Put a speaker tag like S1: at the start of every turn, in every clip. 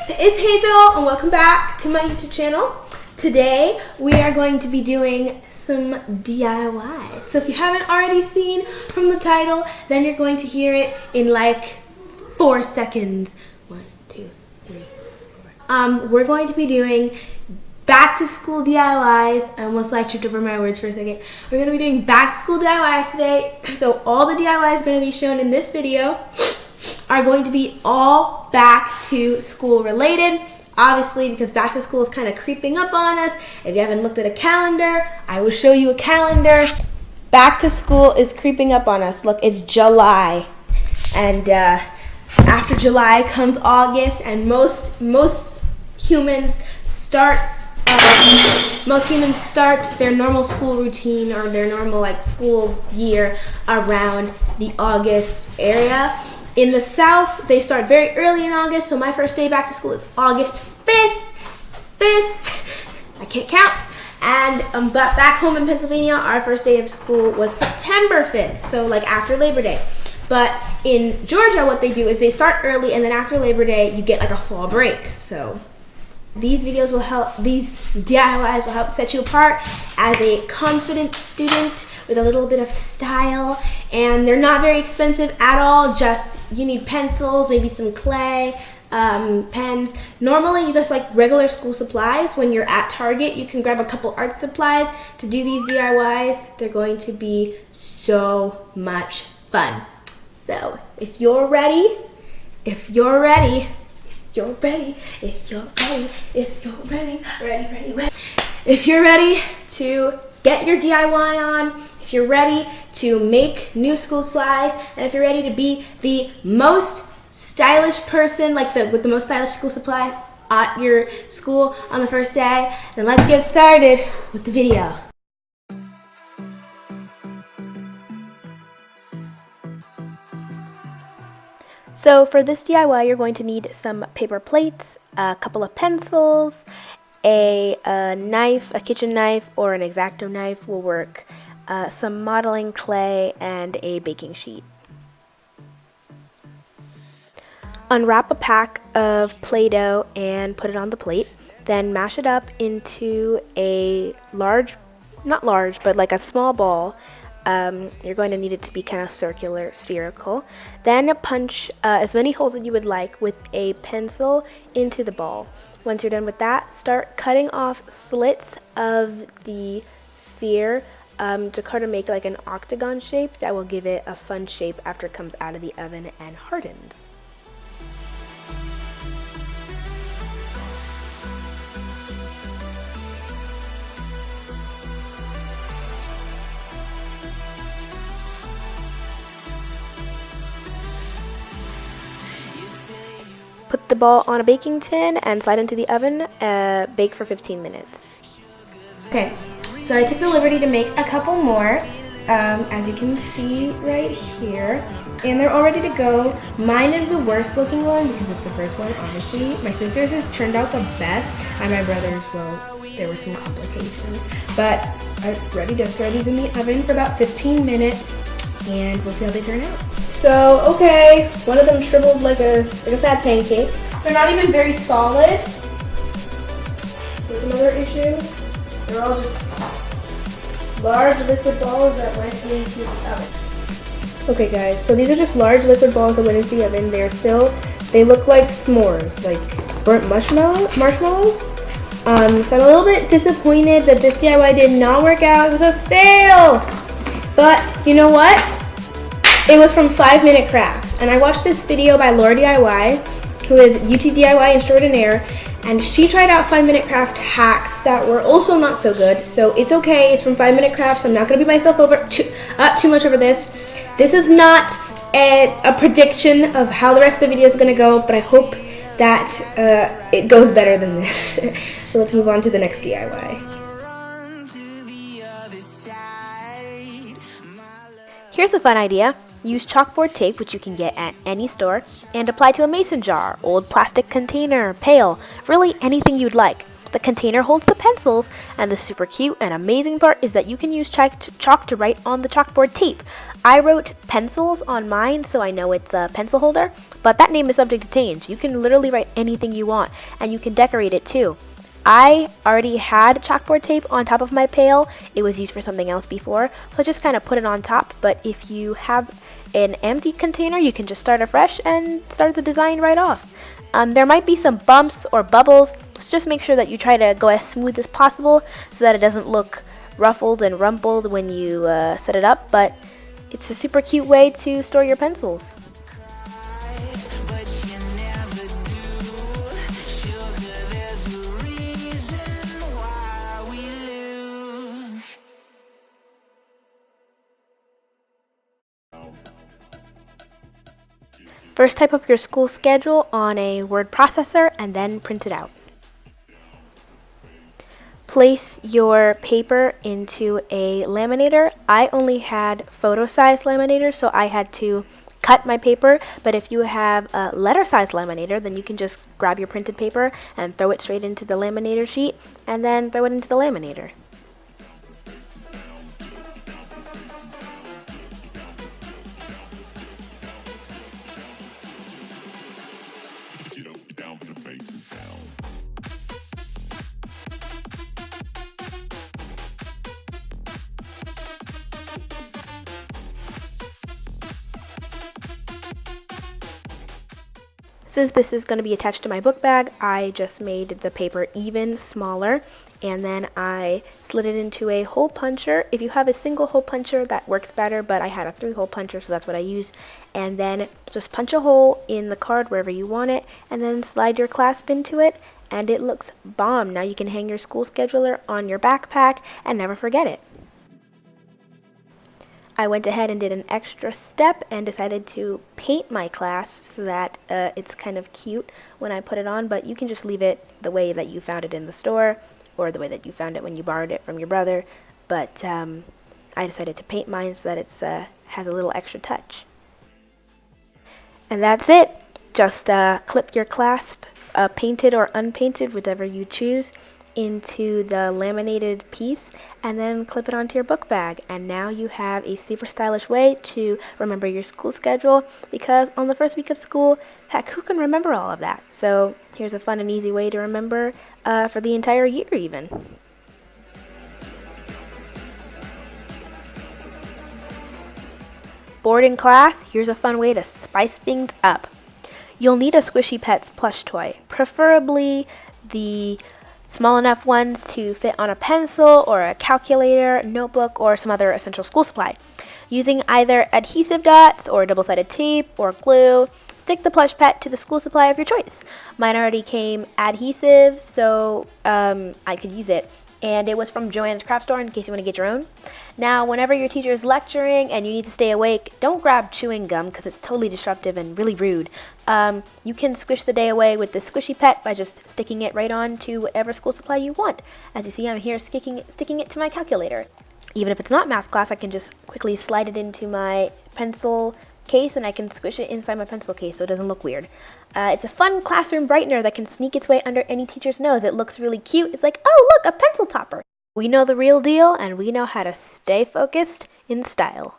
S1: So it's Hazel and welcome back to my YouTube channel. Today we are going to be doing some DIYs. So if you haven't already seen from the title, then you're going to hear it in like 4 seconds. 1, 2, 3, 4. We're going to be doing back to school DIYs. I almost like tripped over my words for a second. We're going to be doing back to school DIYs today. So all the DIYs going to be shown in this video are going to be all back to school related. Obviously, because back to school is kind of creeping up on us. If you haven't looked at a calendar, I will show you a calendar. Back to school is creeping up on us. Look, it's July. And after July comes August, and most humans start their normal school routine or their normal school year around the August area. In the South, they start very early in August, so my first day back to school is August 5th. I can't count. And but back home in Pennsylvania, our first day of school was September 5th, so after Labor Day. But in Georgia, what they do is they start early, and then after Labor Day, you get a fall break. So these DIYs will help set you apart as a confident student with a little bit of style, and they're not very expensive at all. Just you need pencils, maybe some clay, pens. Normally just regular school supplies. When you're at Target, you can grab a couple art supplies to do these DIYs. They're going to be so much fun. So if you're ready to get your DIY on, if you're ready to make new school supplies, and if you're ready to be the most stylish person, with the most stylish school supplies at your school on the first day, then let's get started with the video. So for this DIY, you're going to need some paper plates, a couple of pencils, a knife, a kitchen knife or an X-Acto knife will work, some modeling clay, and a baking sheet. Unwrap a pack of Play-Doh and put it on the plate. Then mash it up into a a small ball. You're going to need it to be kind of circular, spherical. Then punch as many holes as you would like with a pencil into the ball. Once you're done with that, start cutting off slits of the sphere to kind of make an octagon shape. That will give it a fun shape after it comes out of the oven and hardens. Put the ball on a baking tin and slide into the oven, bake for 15 minutes. Okay, so I took the liberty to make a couple more, as you can see right here, and they're all ready to go. Mine is the worst looking one because it's the first one, obviously. My sister's has turned out the best, and my brother's, well, there were some complications. But I'm ready to throw these in the oven for about 15 minutes, and we'll see how they turn out. So, okay, one of them shriveled like a sad pancake. They're not even very solid. There's another issue. They're all just large liquid balls that went into the oven. Okay guys, so these are just large liquid balls that went into the oven. They look like s'mores, like burnt marshmallows. So I'm a little bit disappointed that this DIY did not work out. It was a fail. But you know what? It was from 5 Minute Crafts, and I watched this video by Laura DIY, who is YouTube DIY extraordinaire, and she tried out 5 Minute Craft hacks that were also not so good. So it's okay. It's from 5 Minute Crafts. I'm not going to beat myself up too much over this. This is not a prediction of how the rest of the video is going to go, but I hope that it goes better than this. So let's move on to the next DIY. Here's a fun idea. Use chalkboard tape, which you can get at any store, and apply to a mason jar, old plastic container, pail, really anything you'd like. The container holds the pencils, and the super cute and amazing part is that you can use chalk to write on the chalkboard tape. I wrote pencils on mine, so I know it's a pencil holder, but that name is subject to change. You can literally write anything you want, and you can decorate it too. I already had chalkboard tape on top of my pail. It was used for something else before, so I just kind of put it on top, but if you have an empty container, you can just start afresh and start the design right off. There might be some bumps or bubbles, so just make sure that you try to go as smooth as possible so that it doesn't look ruffled and rumpled when you set it up, but it's a super cute way to store your pencils. First, type up your school schedule on a word processor and then print it out. Place your paper into a laminator. I only had photo size laminator, so I had to cut my paper, but if you have a letter size laminator, then you can just grab your printed paper and throw it straight into the laminator sheet and then throw it into the laminator. Since this is going to be attached to my book bag, I just made the paper even smaller, and then I slid it into a hole puncher. If you have a single hole puncher, that works better, but I had a 3-hole puncher, so that's what I used. And then just punch a hole in the card wherever you want it, and then slide your clasp into it, and it looks bomb. Now you can hang your school scheduler on your backpack and never forget it. I went ahead and did an extra step and decided to paint my clasp so that it's kind of cute when I put it on, but you can just leave it the way that you found it in the store or the way that you found it when you borrowed it from your brother, but I decided to paint mine so that it has a little extra touch. And that's it. Just clip your clasp, painted or unpainted, whatever you choose, into the laminated piece and then clip it onto your book bag, and now you have a super stylish way to remember your school schedule, because on the first week of school, heck, who can remember all of that? So here's a fun and easy way to remember for the entire year even. Boarding class, here's a fun way to spice things up. You'll need a Squishy Pets plush toy, preferably the small enough ones to fit on a pencil or a calculator, notebook, or some other essential school supply. Using either adhesive dots or double-sided tape or glue, stick the plush pet to the school supply of your choice. Mine already came adhesive, so I could use it. And it was from Joann's craft store in case you want to get your own. Now, whenever your teacher is lecturing and you need to stay awake, don't grab chewing gum because it's totally disruptive and really rude. You can squish the day away with this Squishy Pet by just sticking it right on to whatever school supply you want. As you see, I'm here sticking it to my calculator. Even if it's not math class, I can just quickly slide it into my pencil case and I can squish it inside my pencil case so it doesn't look weird. It's a fun classroom brightener that can sneak its way under any teacher's nose. It looks really cute. It's like, oh look, a pencil topper. We know the real deal and we know how to stay focused in style.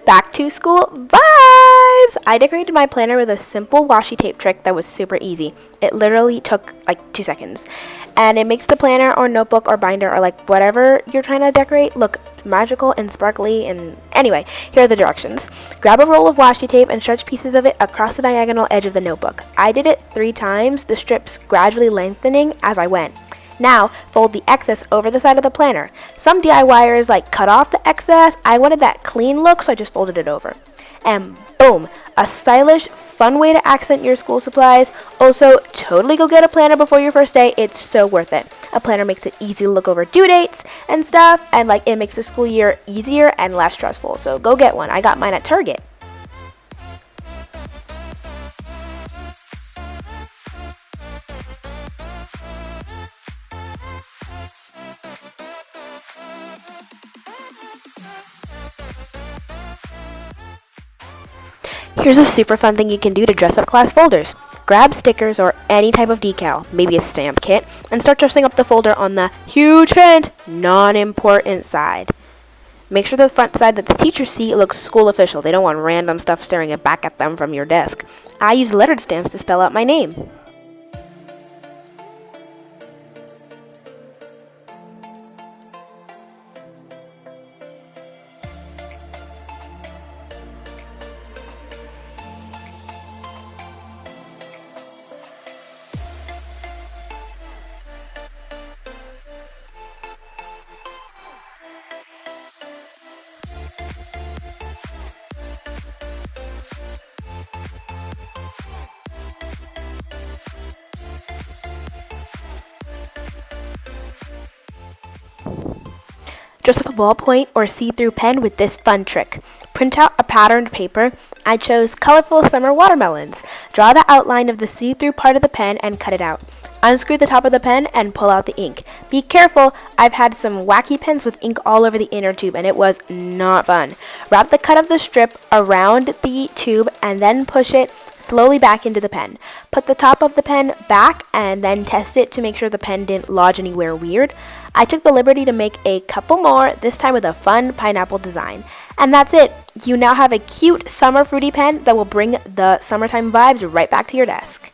S1: Back to school vibes! I decorated my planner with a simple washi tape trick that was super easy. It literally took like 2 seconds. And it makes the planner or notebook or binder or like whatever you're trying to decorate look magical and sparkly. And anyway, here are the directions. Grab a roll of washi tape and stretch pieces of it across the diagonal edge of the notebook. I did it 3 times, the strips gradually lengthening as I went. Now, fold the excess over the side of the planner. Some DIYers like cut off the excess. I wanted that clean look, so I just folded it over. And boom, a stylish, fun way to accent your school supplies. Also, totally go get a planner before your first day. It's so worth it. A planner makes it easy to look over due dates and stuff, and like it makes the school year easier and less stressful. So go get one. I got mine at Target. Here's a super fun thing you can do to dress up class folders. Grab stickers or any type of decal, maybe a stamp kit, and start dressing up the folder on the huge hint, non-important side. Make sure the front side that the teachers see looks school official. They don't want random stuff staring it back at them from your desk. I use lettered stamps to spell out my name. Dress up a ballpoint or see-through pen with this fun trick. Print out a patterned paper. I chose colorful summer watermelons. Draw the outline of the see-through part of the pen and cut it out. Unscrew the top of the pen and pull out the ink. Be careful, I've had some wacky pens with ink all over the inner tube and it was not fun. Wrap the cut of the strip around the tube and then push it slowly back into the pen. Put the top of the pen back and then test it to make sure the pen didn't lodge anywhere weird. I took the liberty to make a couple more, this time with a fun pineapple design. And that's it. You now have a cute summer fruity pen that will bring the summertime vibes right back to your desk.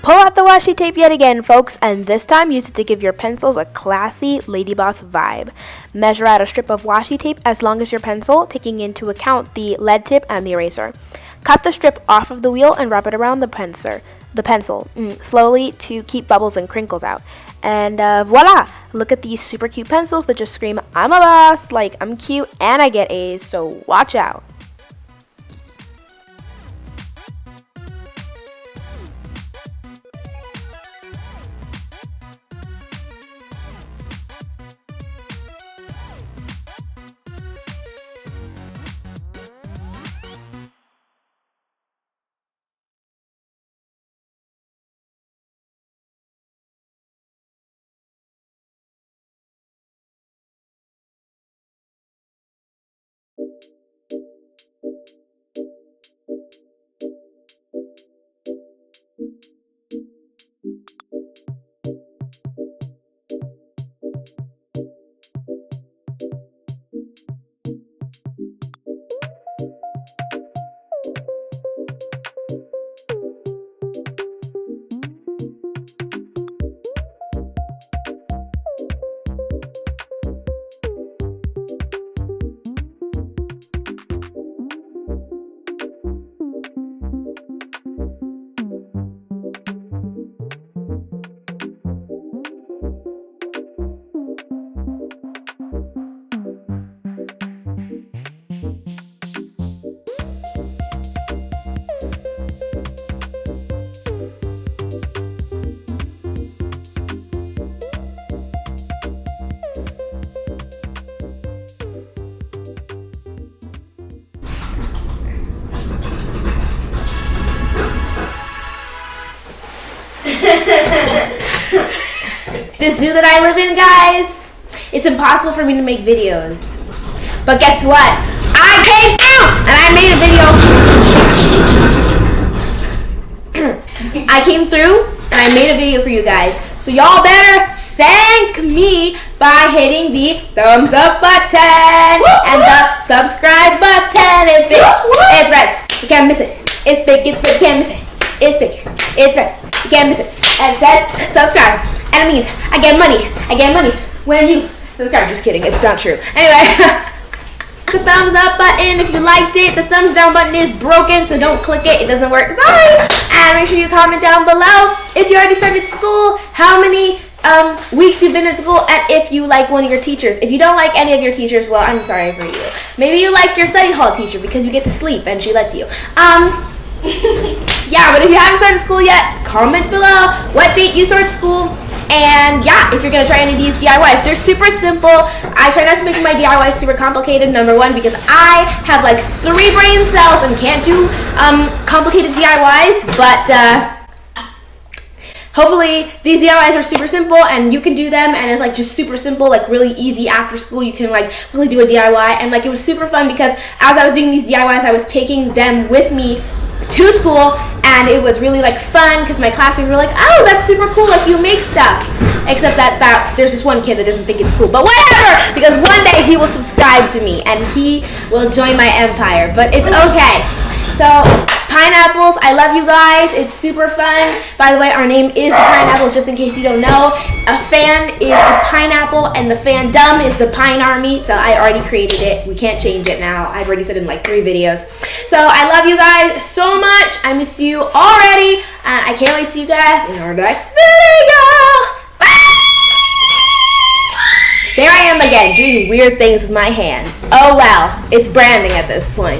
S1: Pull out the washi tape yet again, folks, and this time use it to give your pencils a classy Lady Boss vibe. Measure out a strip of washi tape as long as your pencil, taking into account the lead tip and the eraser. Cut the strip off of the wheel and wrap it around the pencil, slowly to keep bubbles and crinkles out. And voila! Look at these super cute pencils that just scream, I'm a boss, like I'm cute and I get A's, so watch out. This zoo that I live in, guys, it's impossible for me to make videos. But guess what? I came through and I made a video. I came through and I made a video for you guys. So y'all better thank me by hitting the thumbs up button and the subscribe button. It's big. It's red. You can't miss it. It's big. You can't miss it. It's big. It's red. You can't miss it. And it says subscribe. And it means I get money. I get money when you subscribe. Just kidding. It's not true. Anyway. The thumbs up button if you liked it. The thumbs down button is broken, so don't click it. It doesn't work. Sorry. And make sure you comment down below if you already started school, how many weeks you've been in school, and if you like one of your teachers. If you don't like any of your teachers, well, I'm sorry for you. Maybe you like your study hall teacher because you get to sleep and she lets you. Yeah, but if you haven't started school yet, comment below what date you start school. And yeah, if you're going to try any of these DIYs, they're super simple. I try not to make my DIYs super complicated, number one, because I have like 3 brain cells and can't do complicated DIYs. But hopefully these DIYs are super simple and you can do them, and it's like just super simple, like really easy after school. You can like really do a DIY, and like it was super fun because as I was doing these DIYs, I was taking them with me to school, and it was really like fun because my classmates were like, oh, that's super cool, like you make stuff. Except that there's this one kid that doesn't think it's cool, but whatever, because one day he will subscribe to me and he will join my empire, but it's okay. So pineapples, I love you guys. It's super fun. By the way, our name is the Pineapples, just in case you don't know. A fan is the pineapple and the fandom is the Pine Army. So I already created it. We can't change it now. I've already said it in like 3 videos. So I love you guys so much. I miss you already. I can't wait to see you guys in our next video. Bye! There I am again, doing weird things with my hands. Oh well, it's branding at this point.